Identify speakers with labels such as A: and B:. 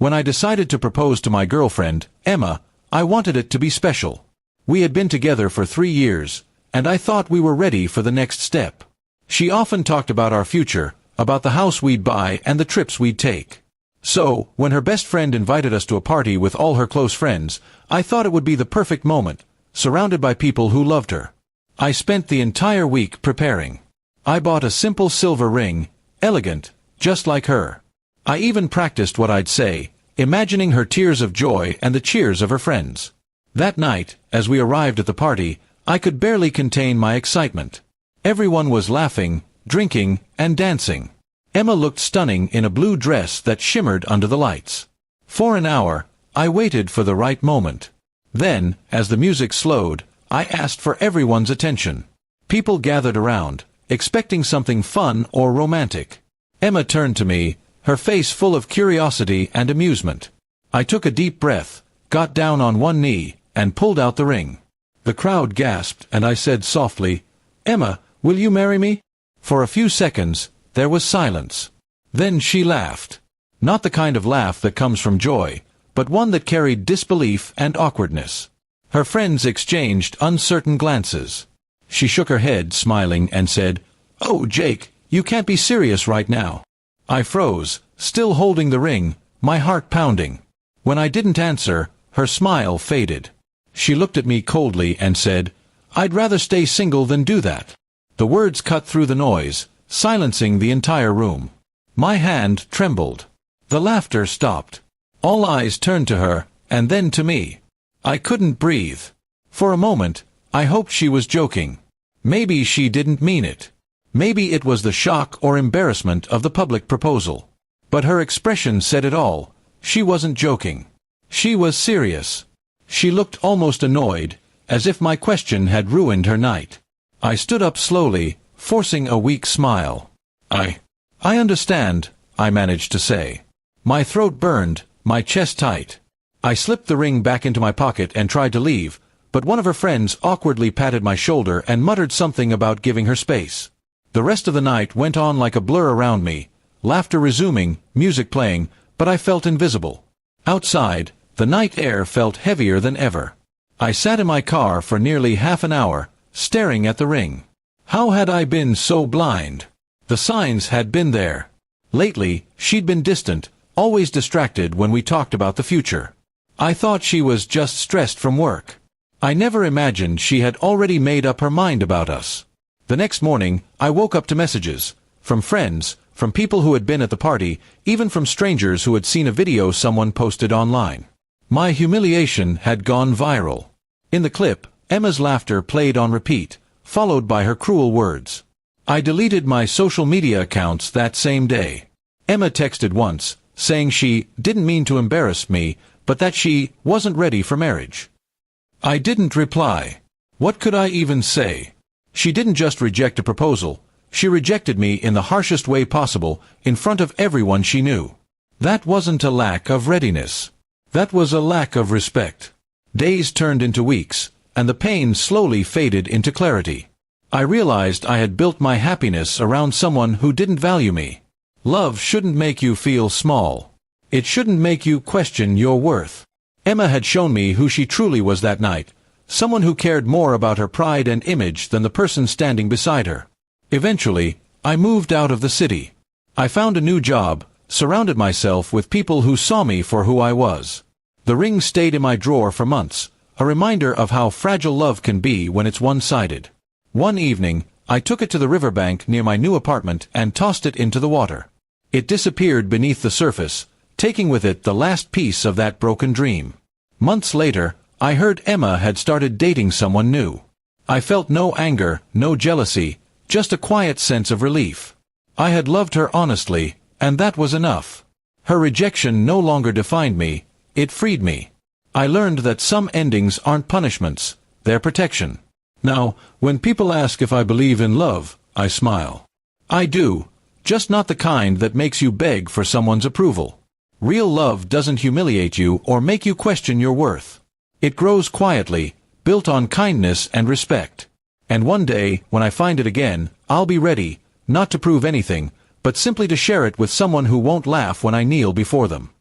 A: When I decided to propose to my girlfriend, Emma, I wanted it to be special. We had been together for 3 years, and I thought we were ready for the next step. She often talked about our future, about the house we'd buy and the trips we'd take. So, when her best friend invited us to a party with all her close friends, I thought it would be the perfect moment, surrounded by people who loved her. I spent the entire week preparing. I bought a simple silver ring, elegant, just like her. I even practiced what I'd say, imagining her tears of joy and the cheers of her friends. That night, as we arrived at the party, I could barely contain my excitement. Everyone was laughing, drinking, and dancing. Emma looked stunning in a blue dress that shimmered under the lights. For an hour, I waited for the right moment. Then, as the music slowed, I asked for everyone's attention. People gathered around, expecting something fun or romantic. Emma turned to me, her face full of curiosity and amusement. I took a deep breath, got down on one knee, and pulled out the ring. The crowd gasped, and I said softly, "Emma, will you marry me?" For a few seconds, there was silence. Then she laughed. Not the kind of laugh that comes from joy, but one that carried disbelief and awkwardness. Her friends exchanged uncertain glances. She shook her head, smiling, and said, "Oh, Jake, you can't be serious right now." I froze, still holding the ring, my heart pounding. When I didn't answer, her smile faded. She looked at me coldly and said, "I'd rather stay single than do that." The words cut through the noise, silencing the entire room. My hand trembled. The laughter stopped. All eyes turned to her, and then to me. I couldn't breathe. For a moment, I hoped she was joking. Maybe she didn't mean it. Maybe it was the shock or embarrassment of the public proposal. But her expression said it all. She wasn't joking. She was serious. She looked almost annoyed, as if my question had ruined her night. I stood up slowly, forcing a weak smile. I understand," I managed to say. My throat burned, my chest tight. I slipped the ring back into my pocket and tried to leave, but one of her friends awkwardly patted my shoulder and muttered something about giving her space. The rest of the night went on like a blur around me, laughter resuming, music playing, but I felt invisible. Outside, the night air felt heavier than ever. I sat in my car for nearly half an hour, staring at the ring. How had I been so blind? The signs had been there. Lately, she'd been distant, always distracted when we talked about the future. I thought she was just stressed from work. I never imagined she had already made up her mind about us. The next morning, I woke up to messages, from friends, from people who had been at the party, even from strangers who had seen a video someone posted online. My humiliation had gone viral. In the clip, Emma's laughter played on repeat, followed by her cruel words. I deleted my social media accounts that same day. Emma texted once, saying she didn't mean to embarrass me, but that she wasn't ready for marriage. I didn't reply. What could I even say? She didn't just reject a proposal, she rejected me in the harshest way possible, in front of everyone she knew. That wasn't a lack of readiness. That was a lack of respect. Days turned into weeks, and the pain slowly faded into clarity. I realized I had built my happiness around someone who didn't value me. Love shouldn't make you feel small. It shouldn't make you question your worth. Emma had shown me who she truly was that night, someone who cared more about her pride and image than the person standing beside her. Eventually, I moved out of the city. I found a new job, surrounded myself with people who saw me for who I was. The ring stayed in my drawer for months, a reminder of how fragile love can be when it's one-sided. One evening, I took it to the riverbank near my new apartment and tossed it into the water. It disappeared beneath the surface, taking with it the last piece of that broken dream. Months later, I heard Emma had started dating someone new. I felt no anger, no jealousy, just a quiet sense of relief. I had loved her honestly, and that was enough. Her rejection no longer defined me, it freed me. I learned that some endings aren't punishments, they're protection. Now, when people ask if I believe in love, I smile. I do, just not the kind that makes you beg for someone's approval. Real love doesn't humiliate you or make you question your worth. It grows quietly, built on kindness and respect. And one day, when I find it again, I'll be ready, not to prove anything, but simply to share it with someone who won't laugh when I kneel before them.